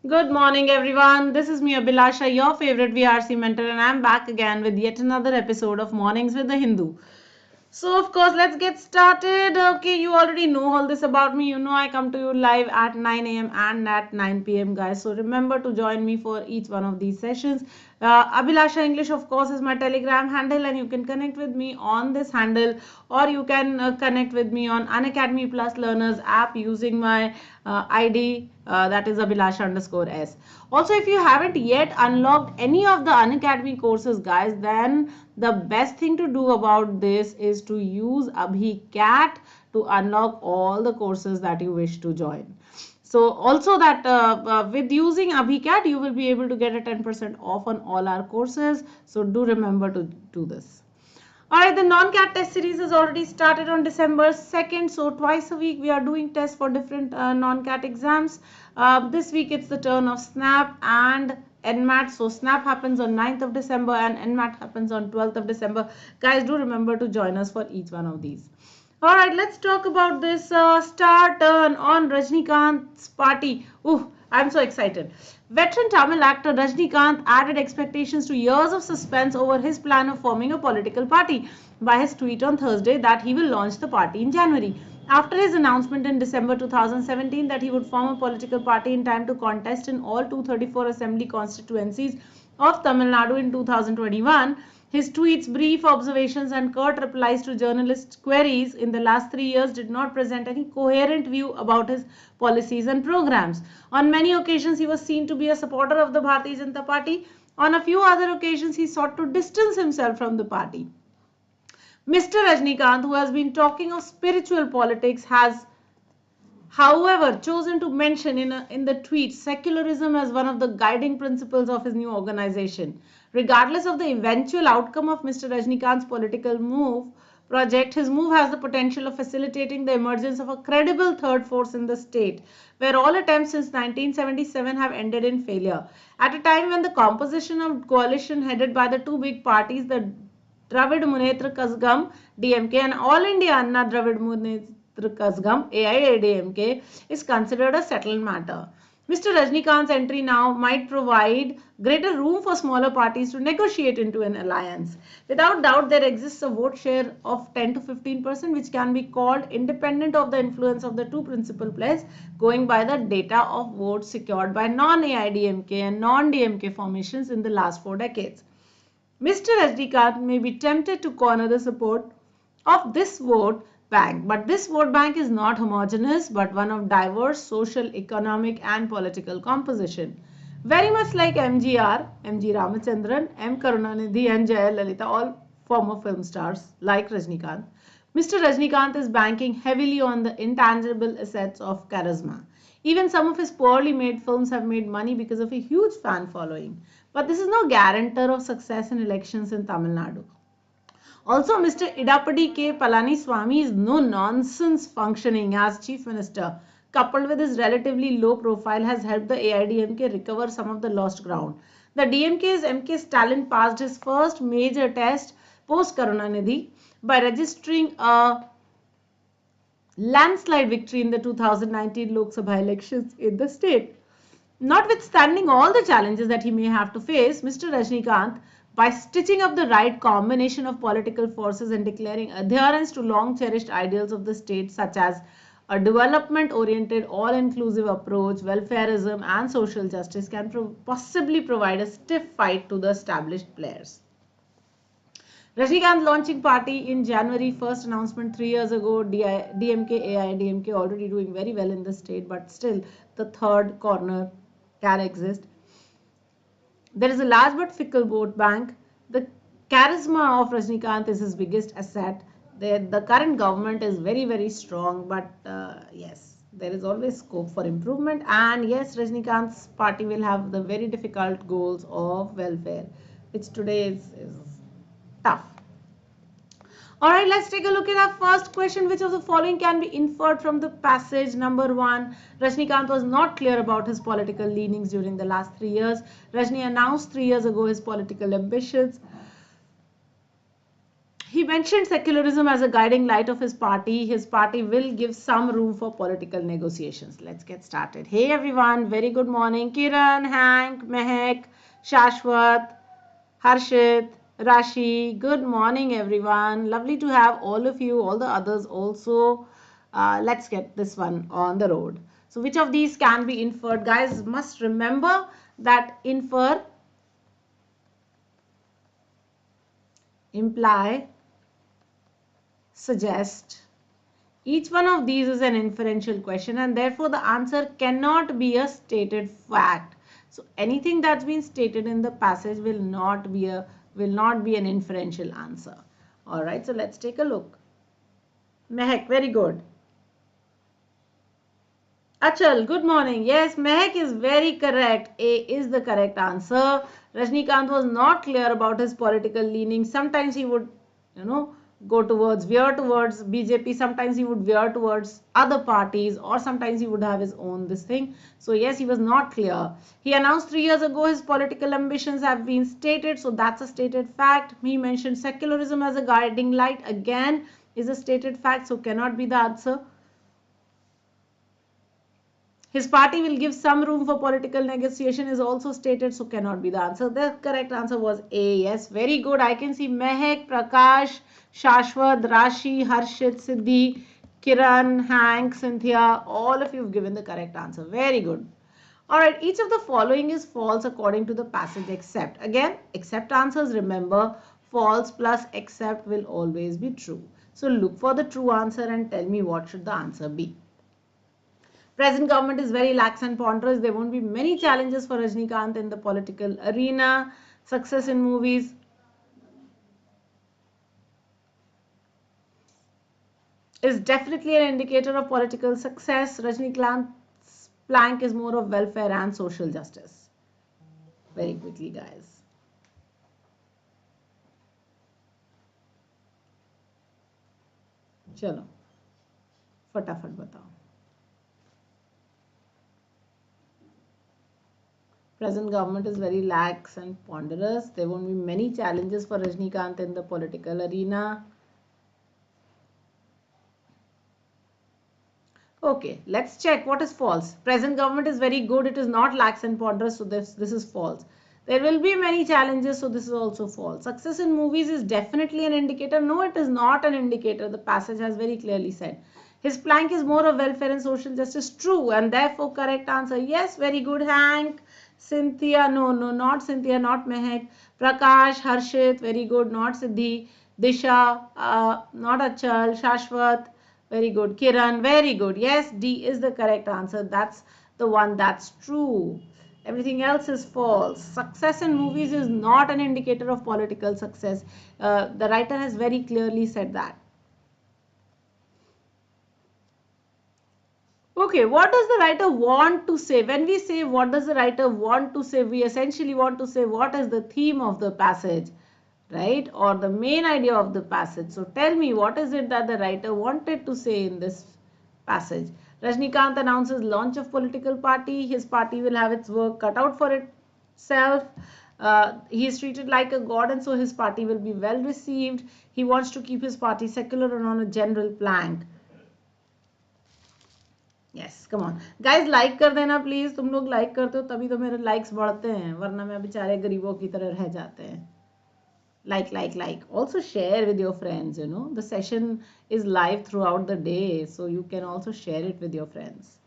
Good morning, everyone. This is me, Abhilasha, your favorite VRC mentor, and I'm back again with yet another episode of Mornings with the Hindu. So, of course, let's get started. Okay, you already know all this about me. You know, I come to you live at 9 a.m. and at 9 p.m., guys. So, remember to join me for each one of these sessions. Abhilasha English, of course, is my Telegram handle, and you can connect with me on this handle, or you can connect with me on Unacademy Plus Learners app using my ID, that is Abhilasha underscore S. Also, if you haven't yet unlocked any of the Unacademy courses, guys, then the best thing to do about this is to use AbhiCat to unlock all the courses that you wish to join. So also that with using AbhiCat, you will be able to get a 10% off on all our courses. So do remember to do this. Alright, the non-CAT test series has already started on December 2nd. So twice a week we are doing tests for different non-CAT exams. This week it's the turn of SNAP and NMAT. So SNAP happens on 9th of December and NMAT happens on 12th of December. Guys, do remember to join us for each one of these. Alright, let's talk about this star turn on Rajnikant's party. Ooh, I'm so excited. Veteran Tamil actor Rajnikant added expectations to years of suspense over his plan of forming a political party by his tweet on Thursday that he will launch the party in January. After his announcement in December 2017 that he would form a political party in time to contest in all 234 assembly constituencies of Tamil Nadu in 2021, his tweets, brief observations, and curt replies to journalists' queries in the last 3 years did not present any coherent view about his policies and programs. On many occasions, he was seen to be a supporter of the Bharatiya Janata Party. On a few other occasions, he sought to distance himself from the party. Mr. Rajnikant, who has been talking of spiritual politics, has however chosen to mention in the tweet secularism as one of the guiding principles of his new organization. Regardless of the eventual outcome of Mr. Rajnikant's political project, his move has the potential of facilitating the emergence of a credible third force in the state, where all attempts since 1977 have ended in failure. At a time when the composition of coalition headed by the two big parties, the Dravid Munetra Kazhagam DMK and All India Anna Dravid Munetra Kazhagam AIADMK is considered a settled matter. Mr. Rajnikant's entry now might provide greater room for smaller parties to negotiate into an alliance. Without doubt, there exists a vote share of 10 to 15% which can be called independent of the influence of the two principal players, going by the data of votes secured by non-AIDMK and non-DMK formations in the last 4 decades. Mr. Rajnikant may be tempted to corner the support of this vote bank, but this vote bank is not homogeneous but one of diverse social, economic and political composition. Very much like MGR, MG Ramachandran, M Karunanidhi and Jayalalitha, all former film stars like Rajnikant, Mr. Rajnikant is banking heavily on the intangible assets of charisma. Even some of his poorly made films have made money because of a huge fan following. But this is no guarantor of success in elections in Tamil Nadu. Also, Mr. Idapadi K. Palaniswamy's no-nonsense functioning as Chief Minister, coupled with his relatively low profile, has helped the AIDMK recover some of the lost ground. The DMK's M.K. Stalin passed his first major test post-Karunanidhi by registering a landslide victory in the 2019 Lok Sabha elections in the state. Notwithstanding all the challenges that he may have to face, Mr. Rajnikant, by stitching up the right combination of political forces and declaring adherence to long-cherished ideals of the state such as a development-oriented, all-inclusive approach, welfareism and social justice can possibly provide a stiff fight to the established players. Rajnikant launching party in January, first announcement 3 years ago, DMK, AIDMK already doing very well in the state, but still the third corner can exist. There is a large but fickle vote bank. The charisma of Rajnikant is his biggest asset. The current government is very, very strong, but yes, there is always scope for improvement. And yes, Rajnikant's party will have the very difficult goals of welfare, which today is tough. Alright, let's take a look at our first question. Which of the following can be inferred from the passage? Number 1, Rajnikant was not clear about his political leanings during the last 3 years. Rajni announced 3 years ago his political ambitions. He mentioned secularism as a guiding light of his party. His party will give some room for political negotiations. Let's get started. Hey everyone, very good morning. Kiran, Hank, Mehak, Shashwat, Harshit, Rashi. Good morning everyone. Lovely to have all of you, all the others also. Let's get this one on the road. So which of these can be inferred? Guys must remember that infer, imply, suggest. Each one of these is an inferential question and therefore the answer cannot be a stated fact. So anything that's been stated in the passage will not be an inferential answer. All right, so let's take a look. Mehak, very good. Achal, good morning. Yes, Mehak is very correct. A is the correct answer. Rajnikant was not clear about his political leanings. Sometimes he would, veer towards BJP. Sometimes he would veer towards other parties, or sometimes he would have his own this thing. So yes, he was not clear. He announced 3 years ago his political ambitions have been stated. So that's a stated fact. He mentioned secularism as a guiding light. Again, is a stated fact. So cannot be the answer. His party will give some room for political negotiation is also stated, so cannot be the answer. The correct answer was A. Yes, very good. I can see Mehak, Prakash, Shashwat, Rashi, Harshit, Siddhi, Kiran, Hank, Cynthia. All of you have given the correct answer. Very good. Alright, each of the following is false according to the passage except. Again, except answers, remember, false plus except will always be true. So look for the true answer and tell me what should the answer be. Present government is very lax and ponderous. There won't be many challenges for Rajnikant in the political arena. Success in movies. Is definitely an indicator of political success. Rajnikant's plank is more of welfare and social justice. Very quickly, guys. Chalo. Fatafat batao. Present government is very lax and ponderous. There won't be many challenges for Rajnikant in the political arena. Okay, let's check what is false. Present government is very good. It is not lax and ponderous, so this is false. There will be many challenges, so this is also false. Success in movies is definitely an indicator. No, it is not an indicator. The passage has very clearly said. His plank is more of welfare and social justice. True, and therefore correct answer. Yes, very good, Hank. Cynthia, no, not Cynthia, not Mehak. Prakash, Harshit, very good, not Siddhi. Disha, not Achal. Shashwat, very good. Kiran, very good. Yes, D is the correct answer. That's the one that's true. Everything else is false. Success in movies is not an indicator of political success. The writer has very clearly said that. Okay, what does the writer want to say? When we say what does the writer want to say, we essentially want to say what is the theme of the passage, right? Or the main idea of the passage. So tell me, what is it that the writer wanted to say in this passage? Rajnikant announces launch of political party. His party will have its work cut out for itself. He is treated like a god and so his party will be well received. He wants to keep his party secular and on a general plank. Yes, come on. Guys, like कर देना please. तुम लोग like करते हो तभी तो मेरे likes बढ़ते हैं, वरना मैं बेचारे गरीबों की तरह रह जाते हैं. Like. Also share with your friends, The session is live throughout the day, so you can also share it with your friends.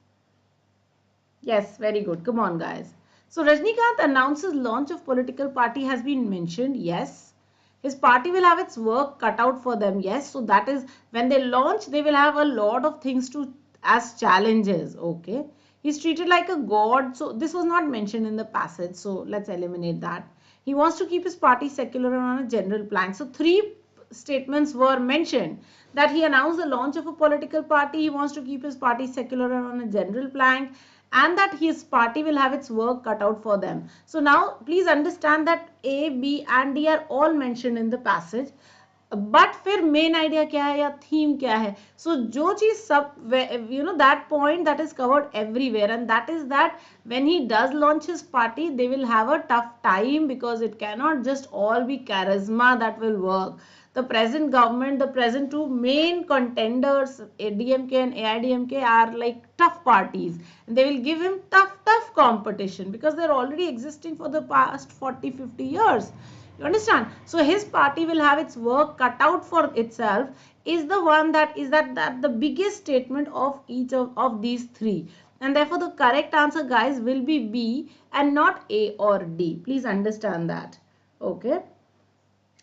Yes, very good. Come on, guys. So Rajnikant announces launch of political party has been mentioned. Yes. His party will have its work cut out for them. Yes. So that is when they launch, they will have a lot of things to as challenges. Okay. He's treated like a god. So this was not mentioned in the passage. So let's eliminate that. He wants to keep his party secular and on a general plan. So 3 statements were mentioned that he announced the launch of a political party. He wants to keep his party secular and on a general plan, and that his party will have its work cut out for them. So now please understand that A, B and D are all mentioned in the passage. But फिर main idea क्या है या theme क्या है? सो जो चीज सब that point that is covered everywhere and that is that when he does launch his party they will have a tough time because it cannot just all B charisma that will work. The present government, the present two main contenders, DMK and AIDMK, are like tough parties. And they will give him tough competition because they're already existing for the past 40-50 years. You understand? So his party will have its work cut out for itself, is the one that the biggest statement of each of these three. And therefore the correct answer, guys, will be B and not A or D. Please understand that. Okay.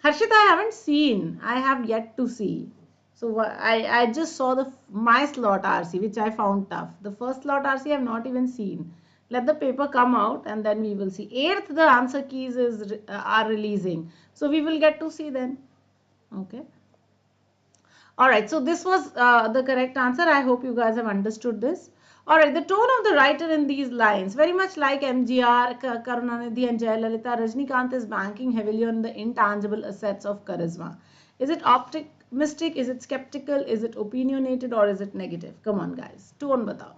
Harshit, I haven't seen. I have yet to see. So I just saw my slot RC, which I found tough. The first slot RC I have not even seen. Let the paper come out and then we will see. Eighth, the answer keys are releasing. So we will get to see then. Okay. All right. So this was the correct answer. I hope you guys have understood this. All right. The tone of the writer in these lines, very much like MGR, Karunanidhi and Jayalalitha, Rajnikant is banking heavily on the intangible assets of charisma. Is it optimistic? Is it skeptical? Is it opinionated? Or is it negative? Come on, guys. Tone batao.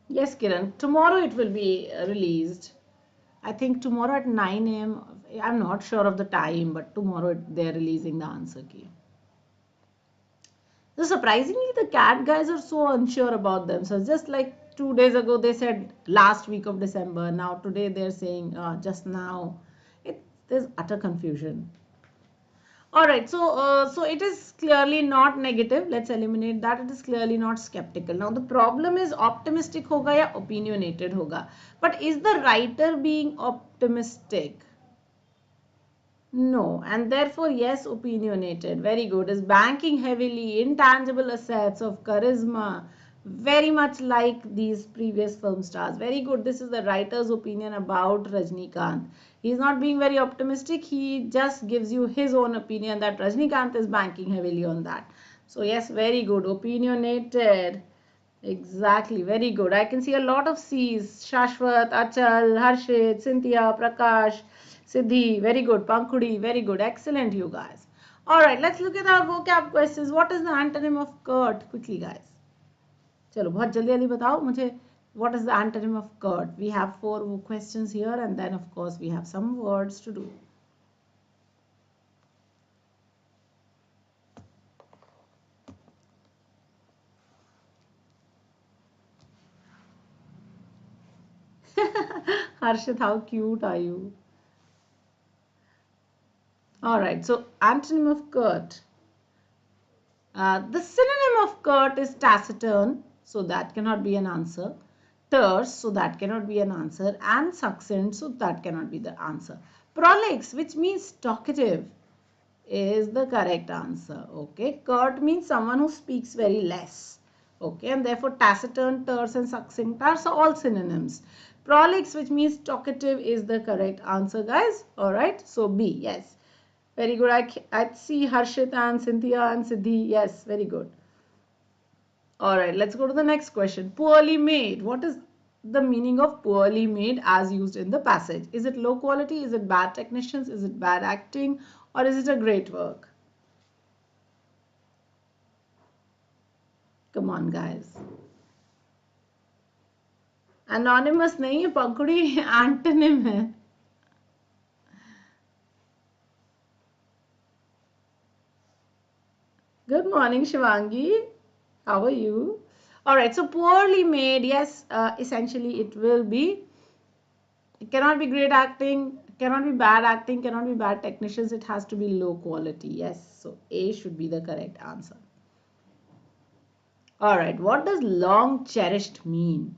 Yes, Kiran. Tomorrow it will be released. I think tomorrow at 9 a.m. I'm not sure of the time, but tomorrow they're releasing the answer key. So surprisingly, the CAT guys are so unsure about themselves. Just like 2 days ago, they said last week of December. Now today they're saying just now. There's utter confusion. All right, so it is clearly not negative. Let's eliminate that. It is clearly not skeptical. Now the problem is optimistic hoga ya opinionated hoga. But is the writer being optimistic? No, and therefore, yes, opinionated. Very good. Is banking heavily, intangible assets of charisma, very much like these previous film stars. Very good. This is the writer's opinion about Rajnikant. He's not being very optimistic. He just gives you his own opinion that Rajnikant is banking heavily on that. So, yes, very good. Opinionated. Exactly, very good. I can see a lot of C's. Shashwat, Achal, Harshit, Cynthia, Prakash, Siddhi, very good. Pankhudi, very good. Excellent, you guys. All right, let's look at our vocab questions. What is the antonym of curt? Quickly, guys. चलो बहुत जल्दी जल्दी बताओ मुझे. What is the antonym of curt? We have 4 questions here, and then of course we have some words to do. Harshit, how cute are you? All right, so antonym of curt. The synonym of curt is taciturn, so that cannot be an answer. Terse, so that cannot be an answer. And succinct, so that cannot be the answer. Prolix, which means talkative, is the correct answer. Okay, curt means someone who speaks very less. Okay, and therefore taciturn, terse, and succinct are all synonyms. Prolix, which means talkative, is the correct answer, guys. All right, so B, yes. Very good. I see Harshit and Cynthia and Siddhi. Yes, very good. All right, let's go to the next question. Poorly made. What is the meaning of poorly made as used in the passage? Is it low quality? Is it bad technicians? Is it bad acting? Or is it a great work? Come on, guys. Anonymous नहीं है, पंखुड़ी antonym है. Good morning, Shivangi. How are you? All right, so poorly made, yes, essentially it will be, it cannot be great acting, cannot be bad acting, cannot be bad technicians, it has to be low quality. Yes, so A should be the correct answer. All right, what does long cherished mean?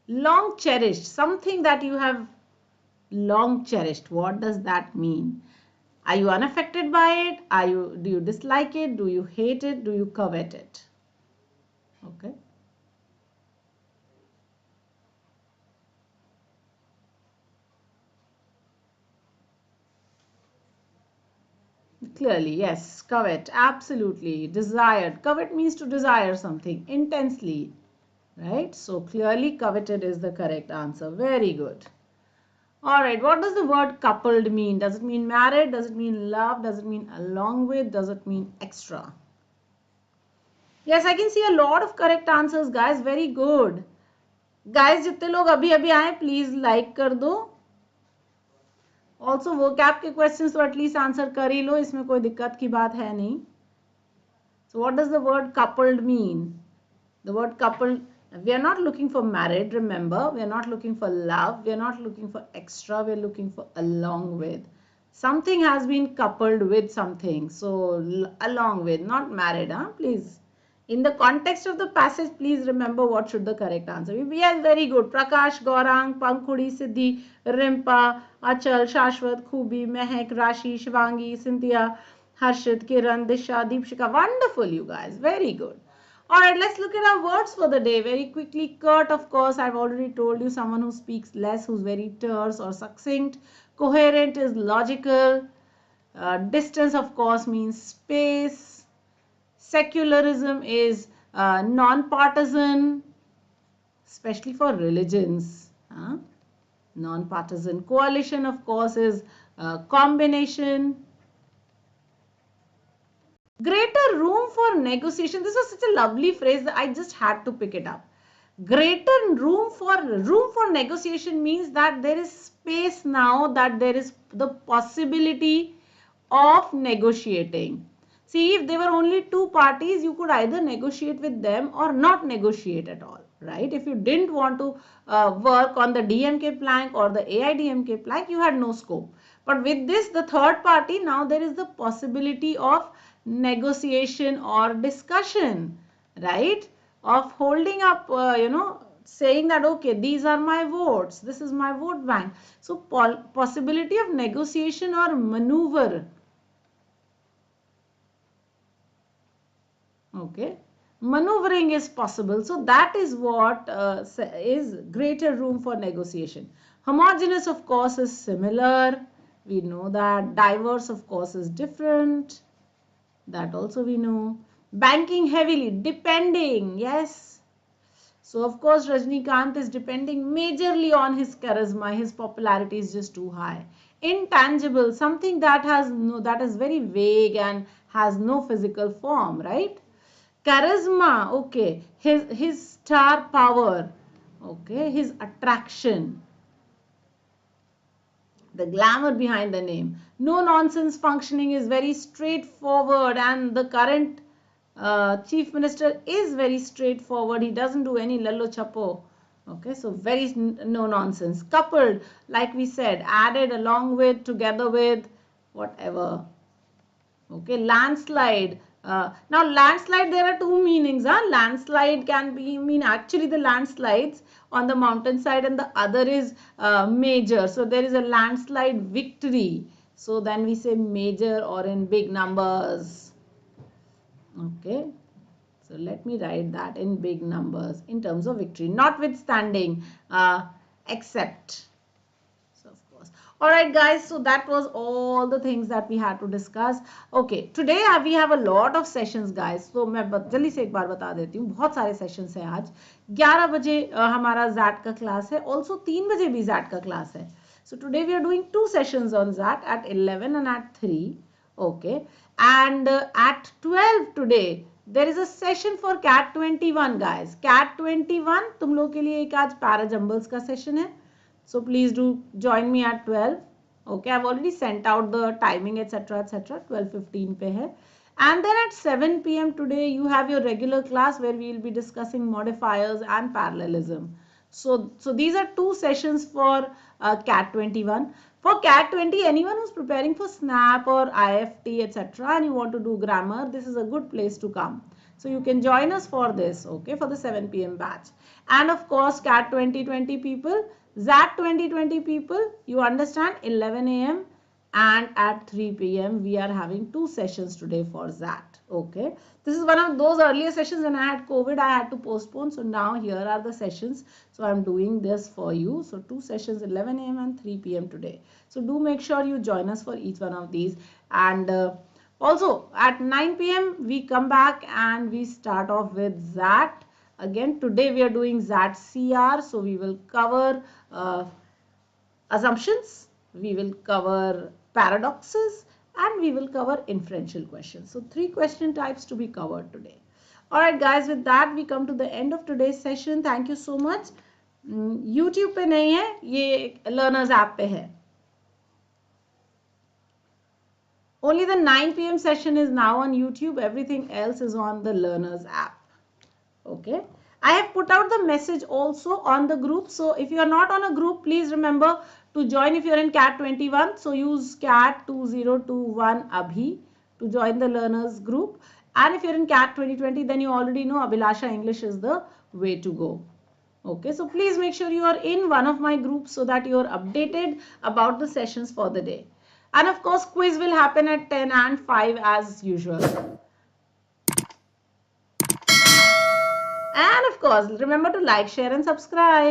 Long cherished, something that you have long cherished. What does that mean? Are you unaffected by it? Do you dislike it? Do you hate it? Do you covet it? Okay. Clearly, yes. Covet, absolutely. Desired. Covet means to desire something intensely, right? So clearly coveted is the correct answer. Very good. All right, what does the word coupled mean? Does it mean married? Does it mean love? Does it mean along with? Does it mean extra? Yes, I can see a lot of correct answers, guys. Very good. Guys, जितने लोग अभी अभी आए, please like कर दो. Also, vocab के questions तो at least answer कर ही लो. इसमें कोई दिक्कत की बात है नहीं. So, what does the word coupled mean? The word coupled, we are not looking for married, remember. We are not looking for love. We are not looking for extra. We are looking for along with. Something has been coupled with something. So, along with, not married, huh? Please. In the context of the passage, please remember what should the correct answer be. Yes, very good. Prakash, Gaurang, Pankhudi, Siddhi, Rimpa, Achal, Shashwat, Khubi, Mehak, Rashi, Shivangi, Cynthia, Harshit, Kiran, Disha, Deepshika. Wonderful, you guys. Very good. All right, let's look at our words for the day very quickly. Curt, of course, I've already told you, someone who speaks less, who's very terse or succinct. Coherent is logical. Distance, of course, means space. Secularism is non-partisan, especially for religions. Non-partisan. Coalition, of course, is combination. Greater room for negotiation. This was such a lovely phrase that I just had to pick it up. Greater room for negotiation means that there is space now, that there is the possibility of negotiating. See, if there were only two parties, you could either negotiate with them or not negotiate at all, right? If you didn't want to work on the DMK plank or the AIDMK plank, you had no scope. But with this, the third party, now there is the possibility of negotiation or discussion, right? Of holding up, saying that, okay, these are my votes, this is my vote bank. So, possibility of negotiation or maneuver. Okay, maneuvering is possible. So that is what is greater room for negotiation. Homogeneous, of course, is similar. We know that. Diverse, of course, is different. That also we know. Banking heavily, depending, yes. So of course Rajnikant is depending majorly on his charisma. His popularity is just too high. Intangible, something that has no, that is very vague and has no physical form, right? Charisma, okay, his star power, okay, his attraction, the glamour behind the name. No nonsense functioning is very straightforward, and the current chief minister is very straightforward. He doesn't do any lallo chapo. Okay, so very no nonsense. Coupled, like we said, added along with, together with, whatever. Okay, landslide. Now landslide, there are two meanings. Landslide can mean actually the landslides on the mountainside, and the other is major. So there is a landslide victory. So then we say major or in big numbers. Okay. So let me write that in big numbers in terms of victory, notwithstanding, except. So of course. All right, guys. So that was all the things that we had to discuss. Okay. Today we have a lot of sessions, guys. So मैं जल्दी से एक बार बता देती हूँ. बहुत सारे sessions हैं आज. 11 बजे हमारा ZAT का class है. Also 3 बजे भी ZAT का class है. So today we are doing 2 sessions on ZAT at 11 and at 3. Okay. And at 12 today, there is a session for CAT-21, guys. CAT-21 तुम लोग के लिए एक आज पैराजम्बल्स का सेशन है. So please do join me at 12. Okay, I've already sent out the timing, etc., etc. 12:15 पे है. And then at 7 p.m. today, you have your regular class where we will be discussing modifiers and parallelism. So these are 2 sessions for CAT-21. For CAT-20, anyone who's preparing for SNAP or IFT, etc., and you want to do grammar, this is a good place to come. So you can join us for this, okay, for the 7 p.m. batch. And of course, CAT 2020 people, ZAT 2020 people, you understand, 11 a.m. and at 3 p.m. we are having 2 sessions today for ZAT. Okay, this is one of those earlier sessions when I had COVID, I had to postpone. So now here are the sessions. So I'm doing this for you. So 2 sessions, 11 a.m. and 3 p.m. today. So do make sure you join us for each one of these. And also at 9 p.m. we come back and we start off with ZAT. Again, today we are doing ZAT CR. So we will cover assumptions, we will cover paradoxes, and we will cover inferential questions. So 3 question types to be covered today. Alright guys, with that we come to the end of today's session. Thank you so much. YouTube पे नहीं है, ये Learners app पे है. Only the 9 p.m. session is now on YouTube. Everything else is on the Learners app. Okay. I have put out the message also on the group. So if you are not on a group, please remember to join if you are in CAT-21. So use CAT-2021 Abhi to join the Learners group. And if you're in CAT-2020, then you already know Abhilasha English is the way to go. Okay, so please make sure you are in one of my groups so that you are updated about the sessions for the day. And of course, quiz will happen at 10 and 5 as usual. And of course, remember to like, share and subscribe.